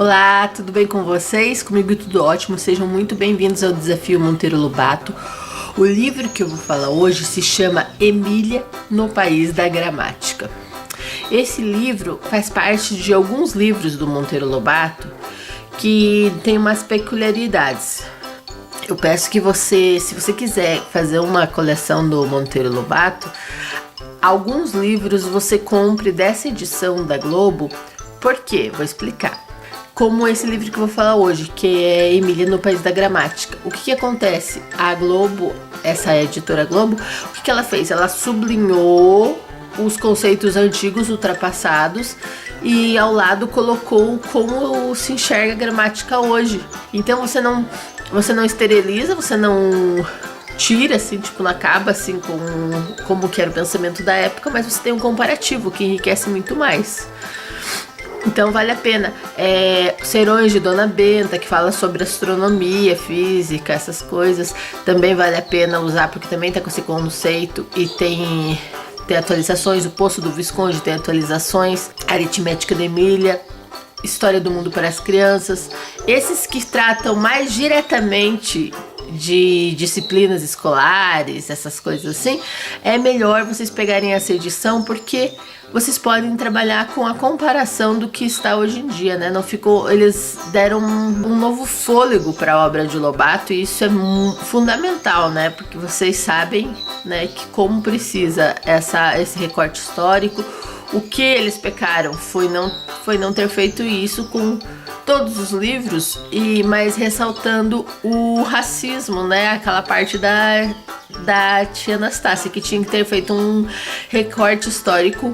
Olá, tudo bem com vocês? Comigo tudo ótimo, sejam muito bem-vindos ao Desafio Monteiro Lobato. O livro que eu vou falar hoje se chama Emília no País da Gramática. Esse livro faz parte de alguns livros do Monteiro Lobato que tem umas peculiaridades. Eu peço que você, se você quiser fazer uma coleção do Monteiro Lobato, alguns livros você compre dessa edição da Globo. Por quê? Vou explicar. Como esse livro que eu vou falar hoje, que é Emília no País da Gramática. O que acontece? A Globo, essa editora Globo, o que ela fez? Ela sublinhou os conceitos antigos, ultrapassados, e ao lado colocou como se enxerga a gramática hoje. Então você não esteriliza, você não tira, assim, tipo, não acaba assim com como que era o pensamento da época, mas você tem um comparativo que enriquece muito mais. Então vale a pena. Serões de Dona Benta, que fala sobre astronomia, física, essas coisas, também vale a pena usar, porque também tá com esse conceito e tem atualizações. O Poço do Visconde tem atualizações. Aritmética da Emília, História do Mundo para as Crianças. Esses que tratam mais diretamente de disciplinas escolares, essas coisas assim, é melhor vocês pegarem essa edição, porque vocês podem trabalhar com a comparação do que está hoje em dia, né? Não ficou, eles deram um novo fôlego para a obra de Lobato, e isso é fundamental, né? Porque vocês sabem, né, que como precisa esse recorte histórico. O que eles pecaram foi não ter feito isso com todos os livros, mas ressaltando o racismo, né? Aquela parte da tia Anastácia, que tinha que ter feito um recorte histórico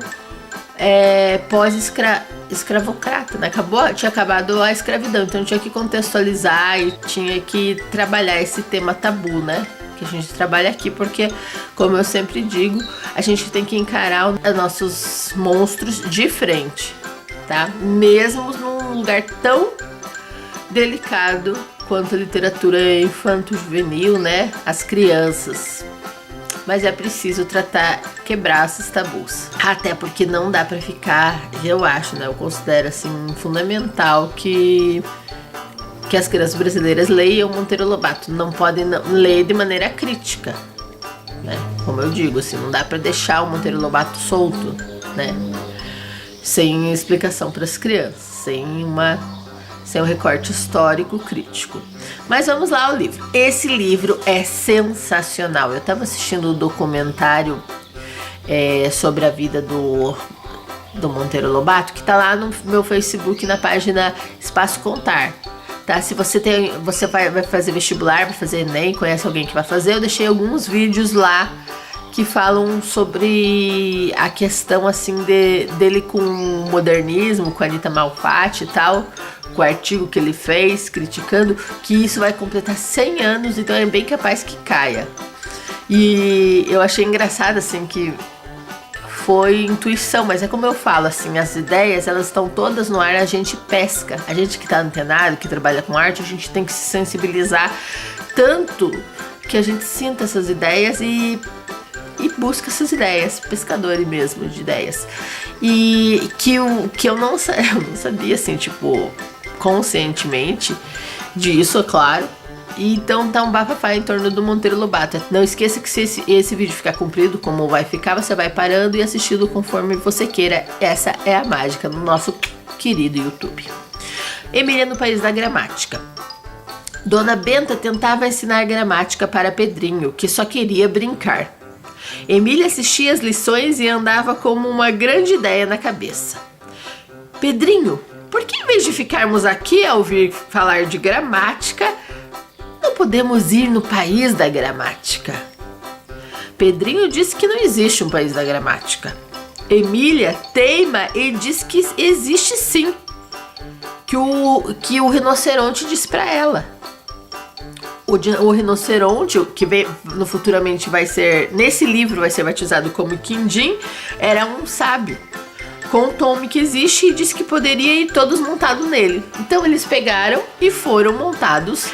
pós-escravocrata, né? Tinha acabado a escravidão, então tinha que contextualizar e tinha que trabalhar esse tema tabu, né? Que a gente trabalha aqui, porque, como eu sempre digo, a gente tem que encarar os nossos monstros de frente, tá? Mesmo num lugar tão delicado quanto a literatura infanto-juvenil, né? As crianças. Mas é preciso quebrar esses tabus. Até porque não dá pra ficar, eu acho, né? Eu considero, assim, fundamental que as crianças brasileiras leiam Monteiro Lobato. Não podem ler de maneira crítica, né? Como eu digo, assim, não dá pra deixar o Monteiro Lobato solto, né? Sem explicação para as crianças, sem um recorte histórico crítico. Mas vamos lá ao livro. Esse livro é sensacional. Eu estava assistindo um documentário sobre a vida do Monteiro Lobato, que tá lá no meu Facebook, na página Espaço Contar. Tá? Se você vai fazer vestibular, vai fazer Enem, conhece alguém que vai fazer, eu deixei alguns vídeos lá que falam sobre a questão, assim, dele com o modernismo, com a Anita Malfatti e tal, com o artigo que ele fez criticando, que isso vai completar 100 anos, então é bem capaz que caia. E eu achei engraçado, assim, que foi intuição, mas é como eu falo, assim, as ideias, elas estão todas no ar, a gente pesca. A gente que tá antenado, que trabalha com arte, a gente tem que se sensibilizar tanto que a gente sinta essas ideias e busca essas ideias, pescador mesmo de ideias. E que eu não sabia, assim, tipo, conscientemente disso, é claro. E então tá um bafafá em torno do Monteiro Lobato. Não esqueça que se esse vídeo ficar comprido, como vai ficar, você vai parando e assistindo conforme você queira. Essa é a mágica do nosso querido YouTube. Emília no País da Gramática. Dona Benta tentava ensinar gramática para Pedrinho, que só queria brincar. Emília assistia às lições e andava como uma grande ideia na cabeça. Pedrinho, por que em vez de ficarmos aqui a ouvir falar de gramática, não podemos ir no País da Gramática? Pedrinho disse que não existe um País da Gramática. Emília teima e diz que existe sim, que o rinoceronte disse para ela. O rinoceronte, que futuramente nesse livro vai ser batizado como Quindim, era um sábio. Contou-me que existe e disse que poderia ir todos montados nele. Então eles pegaram e foram montados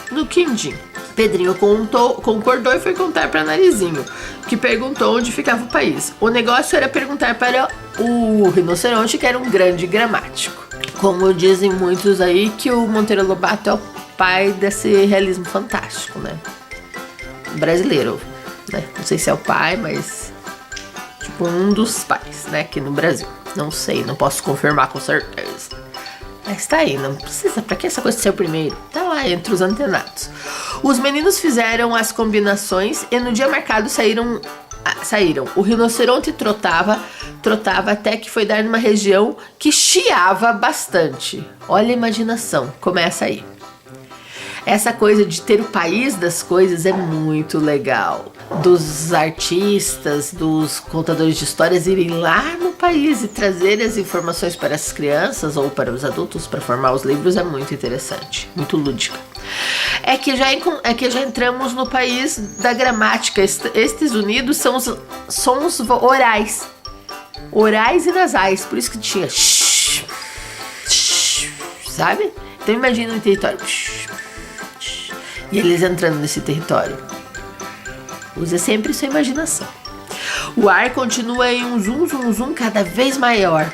no Quindim. Pedrinho concordou e foi contar para Narizinho, que perguntou onde ficava o país. O negócio era perguntar para o rinoceronte, que era um grande gramático. Como dizem muitos aí, que o Monteiro Lobato é o pai desse realismo fantástico, né? Brasileiro, né? Não sei se é o pai, mas tipo um dos pais, né? Aqui no Brasil. Não sei, não posso confirmar com certeza. Mas tá aí, não precisa. Pra que essa coisa ser o primeiro? Tá lá entre os antenados. Os meninos fizeram as combinações e no dia marcado saíram. O rinoceronte trotava até que foi dar numa região que chiava bastante. Olha a imaginação, começa aí. Essa coisa de ter o país das coisas é muito legal. Dos artistas, dos contadores de histórias irem lá no país e trazer as informações para as crianças ou para os adultos para formar os livros é muito interessante, muito lúdica. É que já entramos no país da gramática. Estes unidos são os sons orais. Orais e nasais, por isso que tinha sabe? Então imagina um território e eles entrando nesse território. Use sempre sua imaginação. O ar continua em um zum, zum, zum cada vez maior.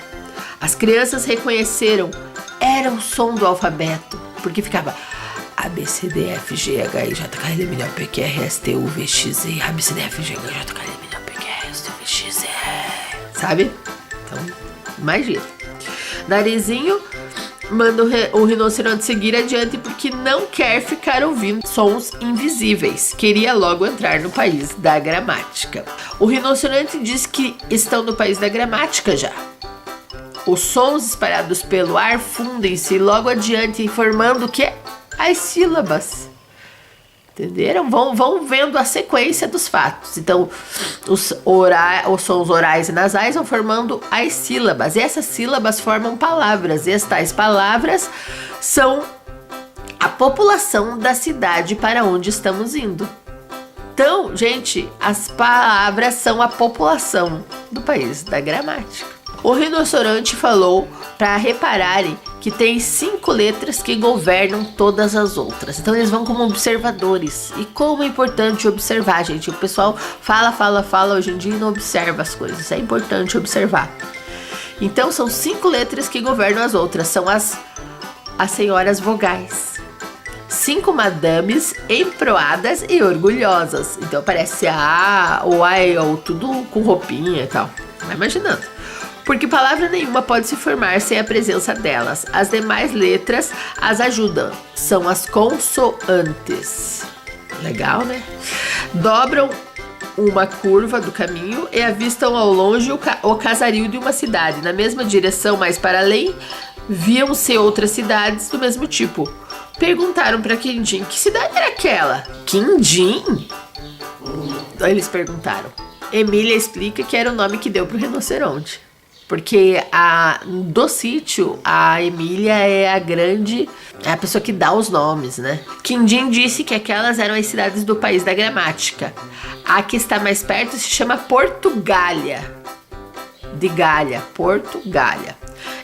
As crianças reconheceram. Era o som do alfabeto. Porque ficava A, B, C, D, F, G, H, I, J, K, L, M, N, O, P, Q, R, S, T, U, V, X, Y, A, B, C, D, F, G, H, I, J, K, L, M, N, O, P, Q, R, S, T, U, V, X, Y. Sabe? Então, imagina. Narizinho manda o rinoceronte seguir adiante porque não quer ficar ouvindo sons invisíveis. Queria logo entrar no país da gramática. O rinoceronte diz que estão no país da gramática já. Os sons espalhados pelo ar fundem-se logo adiante, formando o que? As sílabas. Entenderam? Vão vendo a sequência dos fatos. Então, os sons orais e nasais vão formando as sílabas. E essas sílabas formam palavras. E as tais palavras são a população da cidade para onde estamos indo. Então, gente, as palavras são a população do país da gramática. O rinoceronte falou para repararem que tem 5 letras que governam todas as outras. Então eles vão como observadores. E como é importante observar, gente. O pessoal fala hoje em dia e não observa as coisas. É importante observar. Então são 5 letras que governam as outras. São as senhoras vogais. 5 madames emproadas e orgulhosas. Então parece o ai, ou tudo com roupinha e tal. Vai imaginando. Porque palavra nenhuma pode se formar sem a presença delas. As demais letras as ajudam. São as consoantes. Legal, né? Dobram uma curva do caminho e avistam ao longe o casario de uma cidade. Na mesma direção, mais para além, viam-se outras cidades do mesmo tipo. Perguntaram para Quindim, que cidade era aquela? Quindim? Eles perguntaram. Emília explica que era o nome que deu para o rinoceronte. Porque do sítio, a Emília é a pessoa que dá os nomes, né? Quindim disse que aquelas eram as cidades do país da gramática. A que está mais perto se chama Portugália. De Galha, Portugália.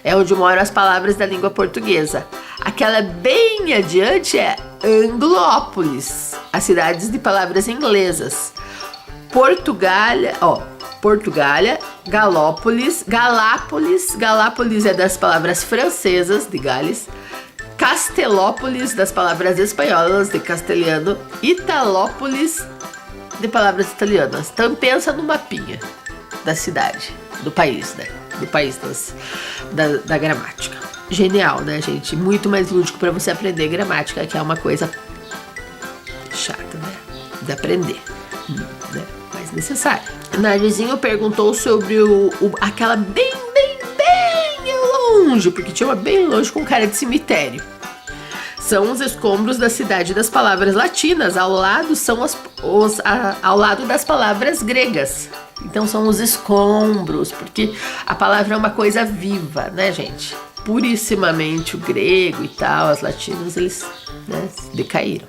É onde moram as palavras da língua portuguesa. Aquela bem adiante é Anglópolis, as cidades de palavras inglesas. Portugália, Galápolis é das palavras francesas, de Gales, Castelópolis, das palavras espanholas, de castelhano, Italópolis, de palavras italianas. Então pensa no mapinha da cidade, do país, né? Do país da gramática. Genial, né, gente? Muito mais lúdico para você aprender gramática, que é uma coisa chata, né? De aprender, né? Mas necessário. Narizinho perguntou sobre aquela bem longe, porque tinha uma bem longe com cara de cemitério. São os escombros da cidade das palavras latinas, ao lado são ao lado das palavras gregas. Então são os escombros, porque a palavra é uma coisa viva, né, gente? Purissimamente o grego e tal, os latinos, eles, né, decaíram.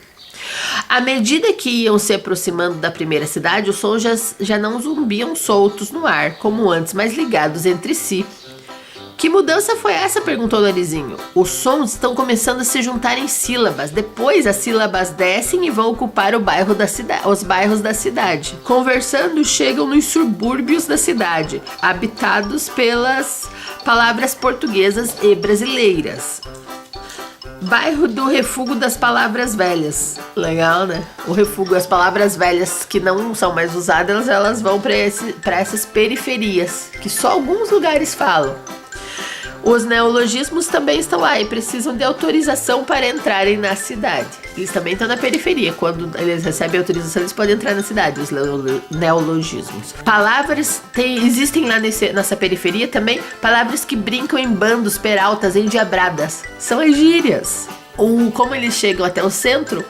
À medida que iam se aproximando da primeira cidade, os sons já não zumbiam soltos no ar, como antes, mas ligados entre si. Que mudança foi essa? Perguntou Narizinho. Os sons estão começando a se juntar em sílabas. Depois as sílabas descem e vão ocupar os bairros da cidade. Conversando, chegam nos subúrbios da cidade, habitados pelas palavras portuguesas e brasileiras. Bairro do Refúgio das Palavras Velhas. Legal, né? O refúgio, as palavras velhas que não são mais usadas, elas vão para essas periferias, que só alguns lugares falam. Os neologismos também estão lá e precisam de autorização para entrarem na cidade. Eles também estão na periferia. Quando eles recebem autorização, eles podem entrar na cidade, os neologismos. Palavras, existem lá nessa periferia também, palavras que brincam em bandos, peraltas, endiabradas. São as gírias. Ou como eles chegam até o centro,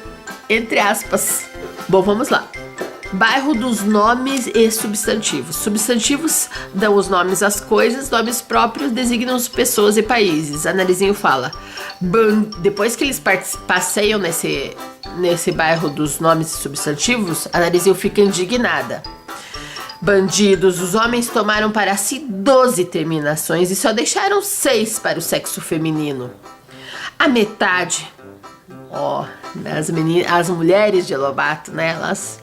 entre aspas. Bom, vamos lá. Bairro dos nomes e substantivos. Substantivos dão os nomes às coisas, nomes próprios designam as pessoas e países. A Narizinho fala. Depois que eles passeiam nesse bairro dos nomes e substantivos, a Narizinho fica indignada. Bandidos, os homens tomaram para si 12 terminações e só deixaram 6 para o sexo feminino. A metade, as mulheres de Lobato, né, elas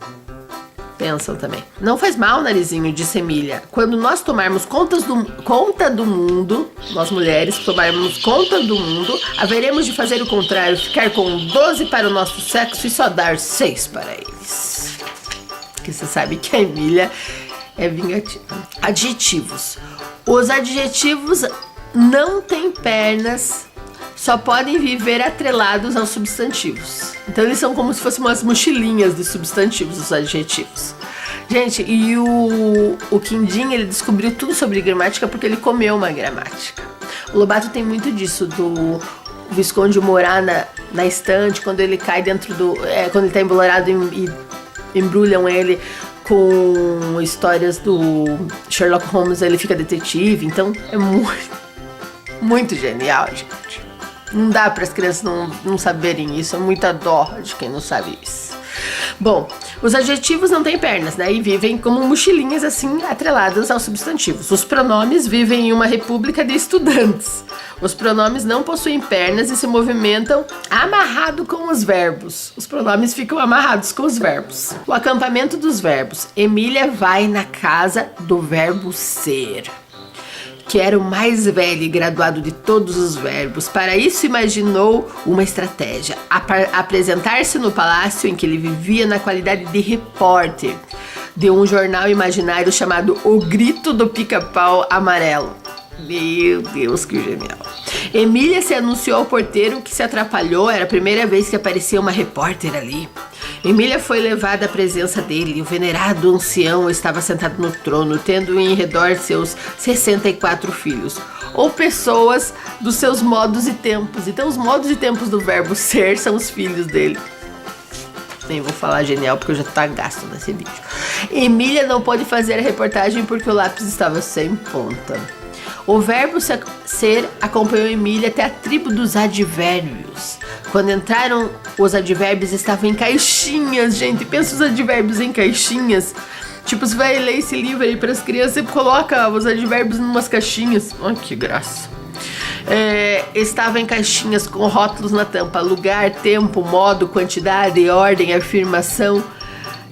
pensam também. Não faz mal, Narizinho, disse Emília. Quando nós tomarmos conta do mundo, nós mulheres tomarmos conta do mundo, haveremos de fazer o contrário, ficar com 12 para o nosso sexo e só dar 6 para eles. Porque você sabe que a Emília é vingativa. Adjetivos. Os adjetivos não têm pernas, só podem viver atrelados aos substantivos. Então eles são como se fossem umas mochilinhas de substantivos, os adjetivos. Gente, e o Quindim, ele descobriu tudo sobre gramática porque ele comeu uma gramática. O Lobato tem muito disso, do Visconde morar na estante, quando ele cai dentro quando ele tá embolorado e embrulham ele com histórias do Sherlock Holmes, ele fica detetive. Então é muito genial, gente. Não dá para as crianças não saberem isso, é muita dó de quem não sabe isso. Bom, os adjetivos não têm pernas, né? E vivem como mochilinhas assim, atreladas aos substantivos. Os pronomes vivem em uma república de estudantes. Os pronomes não possuem pernas e se movimentam amarrado com os verbos. Os pronomes ficam amarrados com os verbos. O acampamento dos verbos. Emília vai na casa do verbo ser, que era o mais velho e graduado de todos os verbos. Para isso imaginou uma estratégia: apresentar-se no palácio em que ele vivia na qualidade de repórter de um jornal imaginário chamado O Grito do Pica-Pau Amarelo. Meu Deus, que genial. Emília se anunciou ao porteiro, que se atrapalhou, era a primeira vez que aparecia uma repórter ali. Emília foi levada à presença dele. O venerado ancião estava sentado no trono, tendo em redor seus 64 filhos, ou pessoas dos seus modos e tempos. Então os modos e tempos do verbo ser são os filhos dele. Nem vou falar genial porque eu já tô gasto nesse vídeo. Emília não pôde fazer a reportagem porque o lápis estava sem ponta. O verbo ser acompanhou Emília até a tribo dos advérbios. Quando entraram, os advérbios estavam em caixinhas, gente. Pensa os advérbios em caixinhas. Tipo, você vai ler esse livro aí para as crianças e coloca os advérbios em umas caixinhas. Olha que graça. Estava em caixinhas com rótulos na tampa: lugar, tempo, modo, quantidade, ordem, afirmação,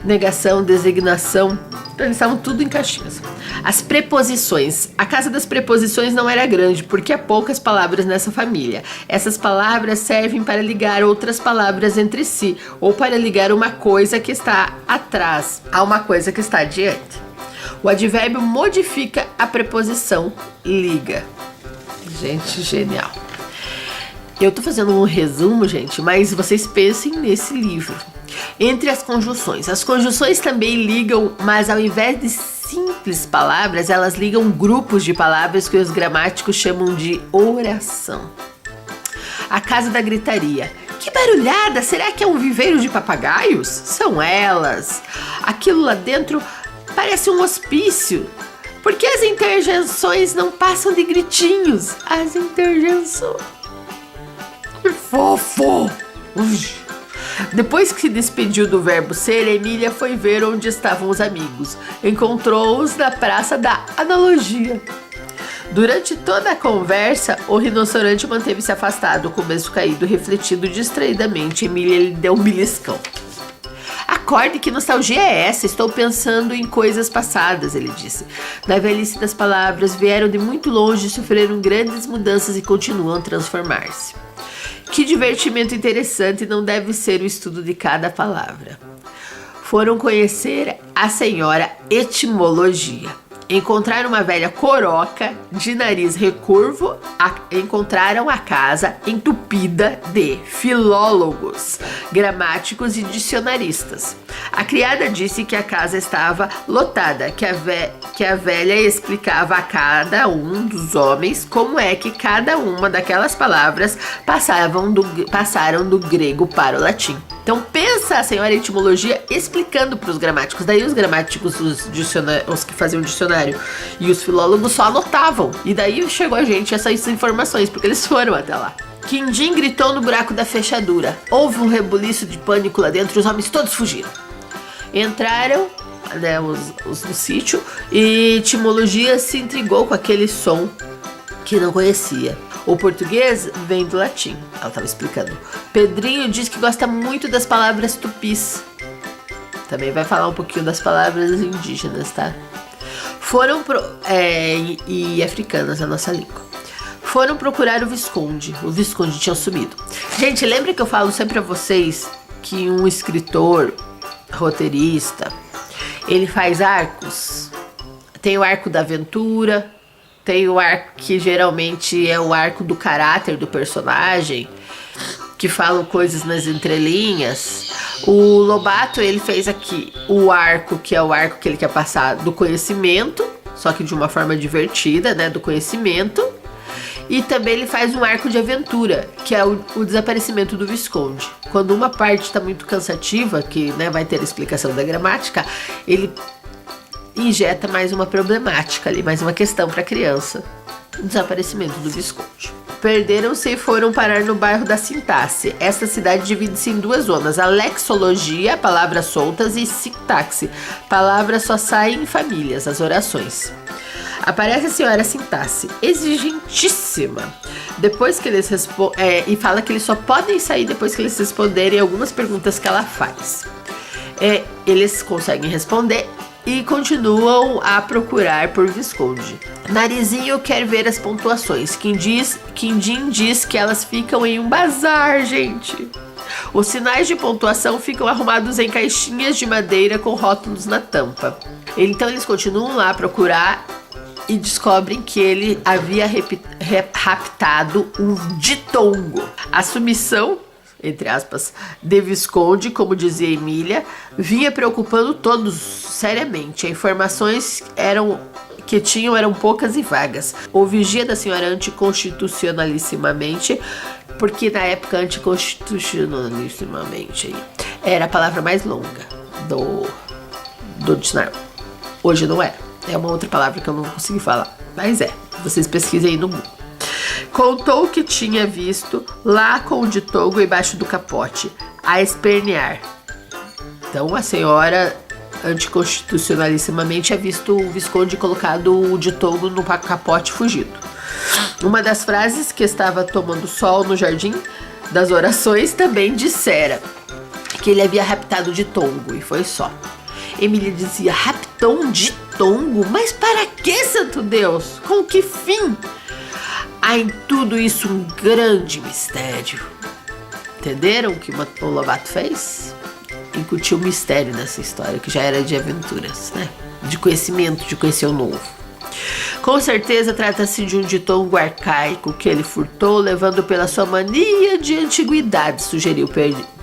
negação, designação. Então, eles estavam tudo em caixinhas. As preposições. A casa das preposições não era grande, porque há poucas palavras nessa família. Essas palavras servem para ligar outras palavras entre si, ou para ligar uma coisa que está atrás a uma coisa que está adiante. O advérbio modifica a preposição liga. Gente, genial. Eu tô fazendo um resumo, gente, mas vocês pensem nesse livro. Entre as conjunções também ligam, mas ao invés de simples palavras, elas ligam grupos de palavras que os gramáticos chamam de oração. A casa da gritaria. Que barulhada! Será que é um viveiro de papagaios? São elas. Aquilo lá dentro parece um hospício. Por que as interjeições não passam de gritinhos? As interjeições. Que fofo! Ui. Depois que se despediu do verbo ser, Emília foi ver onde estavam os amigos. Encontrou-os na Praça da Analogia. Durante toda a conversa, o rinoceronte manteve-se afastado, com o beiço caído, refletindo distraidamente. Emília lhe deu um beliscão. Acorde, que nostalgia é essa? Estou pensando em coisas passadas, ele disse. Na velhice das palavras, vieram de muito longe, sofreram grandes mudanças e continuam a transformar-se. Que divertimento interessante, não deve ser o estudo de cada palavra. Foram conhecer a senhora Etimologia. Encontraram uma velha coroca de nariz recurvo, encontraram a casa entupida de filólogos, gramáticos e dicionaristas. A criada disse que a casa estava lotada, que a velha explicava a cada um dos homens como é que cada uma daquelas palavras passaram do grego para o latim. Então pensa a senhora Etimologia explicando para os gramáticos. Daí os gramáticos, os que faziam dicionário e os filólogos só anotavam. E daí chegou a gente essas informações, porque eles foram até lá. Quindim gritou no buraco da fechadura. Houve um rebuliço de pânico lá dentro, os homens todos fugiram. Entraram, né, os do sítio, e Etimologia se intrigou com aquele som que não conhecia. O português vem do latim, ela estava explicando. Pedrinho diz que gosta muito das palavras tupis. Também vai falar um pouquinho das palavras indígenas, tá? E africanas, a nossa língua. Foram procurar o Visconde. O Visconde tinha sumido. Gente, lembra que eu falo sempre a vocês que um escritor, roteirista, ele faz arcos? Tem o arco da aventura, tem o arco que geralmente é o arco do caráter do personagem, que falam coisas nas entrelinhas. O Lobato, ele fez aqui o arco, que é o arco que ele quer passar do conhecimento, só que de uma forma divertida, né, do conhecimento. E também ele faz um arco de aventura, que é o desaparecimento do Visconde. Quando uma parte está muito cansativa, que, né, vai ter a explicação da gramática, ele injeta mais uma problemática ali, mais uma questão para a criança. O desaparecimento do Visconde. Perderam-se e foram parar no bairro da Sintaxe. Esta cidade divide-se em duas zonas: a lexologia, palavras soltas, e sintaxe, palavras só saem em famílias, as orações. Aparece a senhora Sintaxe, exigentíssima, depois que eles e fala que eles só podem sair depois que eles responderem algumas perguntas que ela faz. Eles conseguem responder e continuam a procurar por Visconde. Narizinho quer ver as pontuações. Quindim diz que elas ficam em um bazar, gente. Os sinais de pontuação ficam arrumados em caixinhas de madeira com rótulos na tampa. Então eles continuam lá a procurar e descobrem que ele havia raptado um ditongo. A submissão, entre aspas, de Visconde, como dizia Emília, vinha preocupando todos seriamente. As informações que tinham eram poucas e vagas. O vigia da senhora anticonstitucionalissimamente, porque na época anticonstitucionalissimamente era a palavra mais longa do dicionário. Hoje não é. É uma outra palavra que eu não consegui falar. Mas vocês pesquisem aí no Google. Contou que tinha visto lá com o ditongo embaixo do capote, a espernear. Então a senhora anticonstitucionalissimamente tinha visto o Visconde colocado o ditongo no capote fugido. Uma das frases que estava tomando sol no jardim das orações também dissera que ele havia raptado o ditongo, e foi só. Emília dizia: raptou um ditongo? Mas para que, santo Deus? Com que fim? Há em tudo isso um grande mistério. Entenderam o que o Lobato fez? Incutiu mistério nessa história, que já era de aventuras, né? De conhecimento, de conhecer o novo. Com certeza trata-se de um ditongo arcaico que ele furtou, levando pela sua mania de antiguidade, sugeriu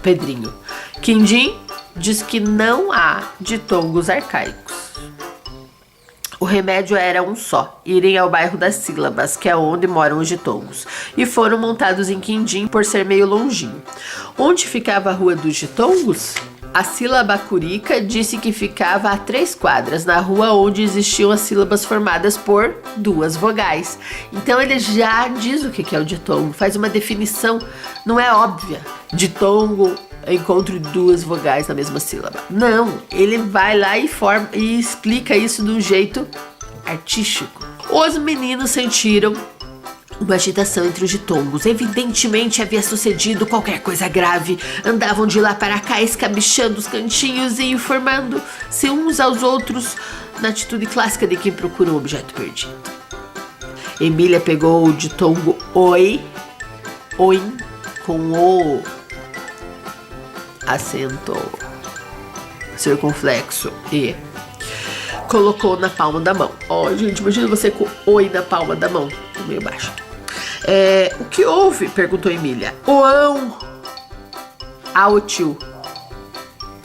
Pedrinho. Quindim diz que não há ditongos arcaicos. O remédio era um só: irem ao bairro das Sílabas, que é onde moram os ditongos, e foram montados em Quindim por ser meio longinho. Onde ficava a Rua dos Ditongos? A sílaba Curica disse que ficava a 3 quadras, na rua onde existiam as sílabas formadas por 2 vogais. Então ele já diz o que é o ditongo, faz uma definição, não é óbvia. Ditongo, encontro de 2 vogais na mesma sílaba. Não, ele vai lá e explica isso de um jeito artístico. Os meninos sentiram uma agitação entre os ditongos. Evidentemente havia sucedido qualquer coisa grave. Andavam de lá para cá, escabichando os cantinhos e informando-se uns aos outros na atitude clássica de quem procura um objeto perdido. Emília pegou o ditongo oi, oin, com o acento circunflexo e colocou na palma da mão. Gente, imagina você com oi na palma da mão. Tô meio baixo. O que houve? Perguntou Emília. Oão. O tio.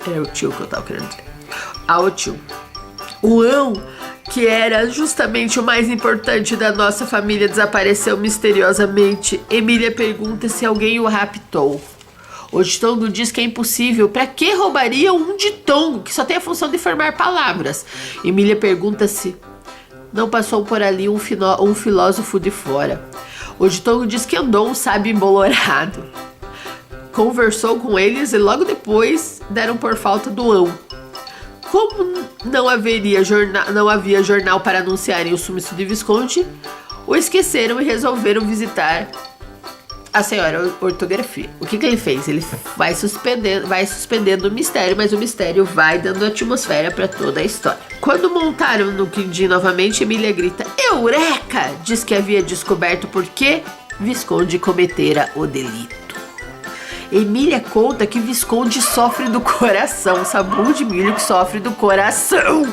É o tio que eu tava querendo dizer. O tio. Oão, que era justamente o mais importante da nossa família, desapareceu misteriosamente. Emília pergunta se alguém o raptou. O ditongo diz que é impossível. Para que roubaria um ditongo que só tem a função de formar palavras? Emília pergunta se não passou por ali um filósofo de fora. O ditongo diz que andou um sábio embolorado. Conversou com eles e logo depois deram por falta do ão. Como não havia jornal para anunciarem o sumiço de Visconde, o esqueceram e resolveram visitar a senhora ortografia. O que ele fez? Ele vai suspendendo o mistério, mas o mistério vai dando atmosfera para toda a história. Quando montaram no quindim novamente, Emília grita: Eureka! Diz que havia descoberto por que Visconde cometera o delito. Emília conta que Visconde sofre do coração, sabor de milho que sofre do coração.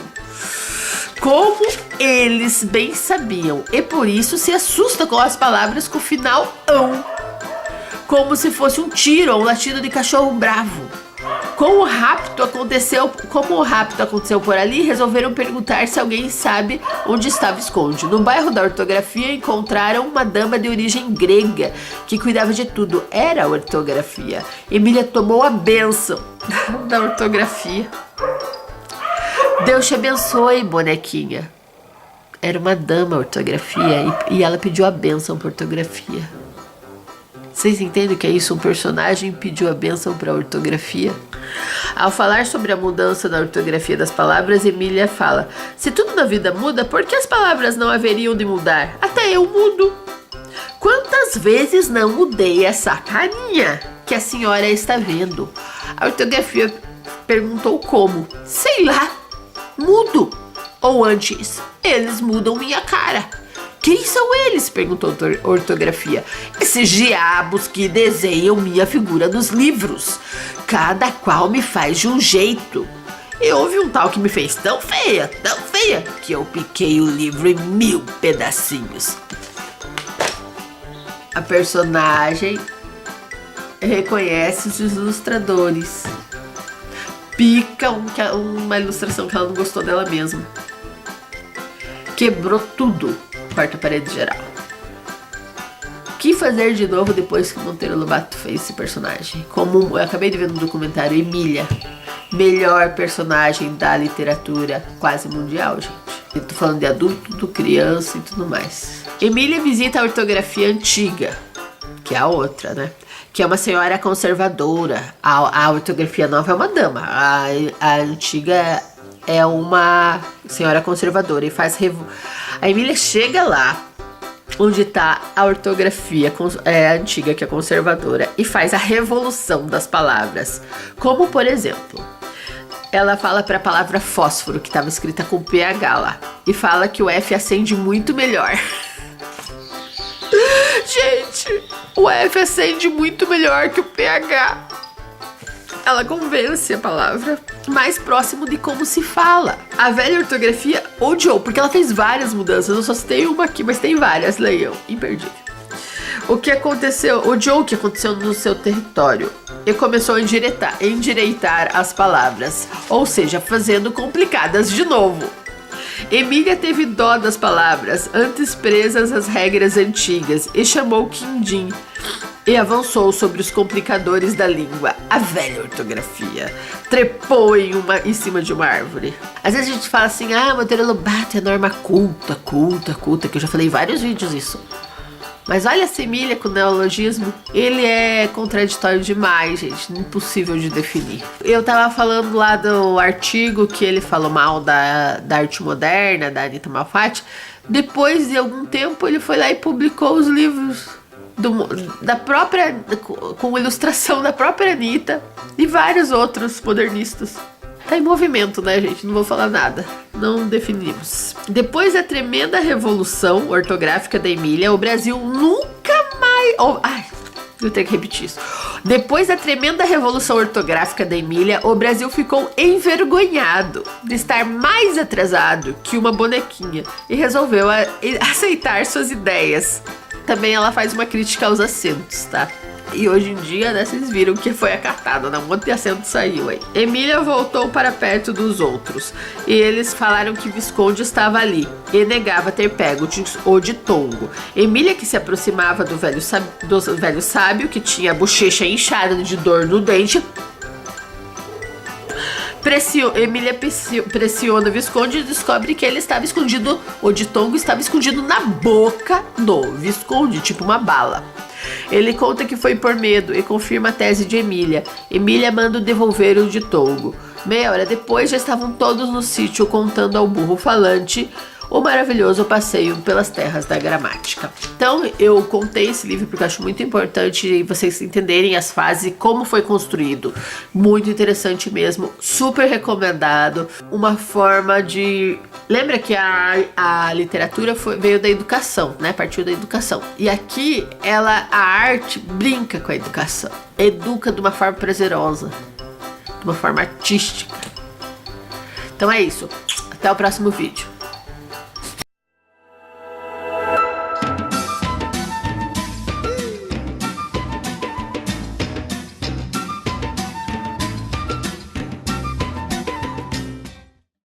Como eles bem sabiam, e por isso se assusta com as palavras com o final ão, como se fosse um tiro ou um latido de cachorro bravo. Como o rapto aconteceu por ali, resolveram perguntar se alguém sabe onde está Visconde. No bairro da ortografia encontraram uma dama de origem grega que cuidava de tudo. Era a ortografia. Emília tomou a bênção da ortografia. Deus te abençoe, bonequinha. Era uma dama a ortografia e ela pediu a bênção para ortografia. Vocês entendem o que é isso? Um personagem pediu a bênção para a ortografia. Ao falar sobre a mudança na ortografia das palavras, Emília fala: se tudo na vida muda, por que as palavras não haveriam de mudar? Até eu mudo. Quantas vezes não mudei essa carinha que a senhora está vendo? A ortografia perguntou como. Sei lá, mudo. Ou antes, eles mudam minha cara. Quem são eles? Perguntou a ortografia. Esses diabos que desenham minha figura nos livros. Cada qual me faz de um jeito. E houve um tal que me fez tão feia, que eu piquei o livro em 1000 pedacinhos. A personagem reconhece os ilustradores. Pica uma ilustração que ela não gostou dela mesma. Quebrou tudo. Quarta parede geral. O que fazer de novo depois que Monteiro Lobato fez esse personagem? Como eu acabei de ver no documentário, Emília, melhor personagem da literatura quase mundial, gente. Eu tô falando de adulto, criança e tudo mais. Emília visita a ortografia antiga, que é a outra, né? Que é uma senhora conservadora. A ortografia nova é uma dama. A antiga é uma senhora conservadora e faz A Emília chega lá onde está a ortografia antiga, que é conservadora, e faz a revolução das palavras. Como, por exemplo, ela fala para a palavra fósforo, que estava escrita com PH lá, e fala que o F acende muito melhor. Gente, o F acende muito melhor que o PH. Ela convence a palavra mais próximo de como se fala. A velha ortografia odiou, porque ela fez várias mudanças. Eu só citei uma aqui, mas tem várias, leiam, imperdível. O que aconteceu? Odiou o que aconteceu no seu território e começou a endireitar as palavras, ou seja, fazendo complicadas de novo. Emília teve dó das palavras, antes presas às regras antigas, e chamou quindim e avançou sobre os complicadores da língua. A velha ortografia trepou em cima de uma árvore. Às vezes a gente fala assim: Monteiro Lobato é norma culta, que eu já falei em vários vídeos isso. Mas olha essa Emília com o neologismo, ele é contraditório demais, gente, impossível de definir. Eu tava falando lá do artigo que ele falou mal da arte moderna, da Anita Malfatti, Depois de algum tempo, ele foi lá e publicou os livros da própria, com ilustração da própria Anitta e vários outros modernistas. Tá em movimento, né, gente? Não vou falar nada. Não definimos. Depois da tremenda revolução ortográfica da Emília, o Brasil nunca mais... vou ter que repetir isso. Depois da tremenda revolução ortográfica da Emília, o Brasil ficou envergonhado de estar mais atrasado que uma bonequinha e resolveu aceitar suas ideias. Também ela faz uma crítica aos acentos, tá? E hoje em dia, né, vocês viram que foi acartada, né? Um monte de acento saiu aí. Emília voltou para perto dos outros e eles falaram que Visconde estava ali e negava ter pego o ditongo. Emília, que se aproximava do velho sábio, que tinha a bochecha inchada de dor no dente, Emília pressiona o Visconde e descobre que ele estava escondido, o ditongo estava escondido na boca do Visconde, tipo uma bala. Ele conta que foi por medo e confirma a tese de Emília. Emília manda devolver o ditongo. Meia hora depois já estavam todos no sítio contando ao burro falante o maravilhoso passeio pelas terras da gramática. Então eu contei esse livro porque eu acho muito importante vocês entenderem as fases e como foi construído. Muito interessante mesmo, super recomendado. Uma forma de... Lembra que a literatura veio da educação, né? Partiu da educação. E aqui a arte brinca com a educação. Educa de uma forma prazerosa, de uma forma artística. Então é isso. Até o próximo vídeo.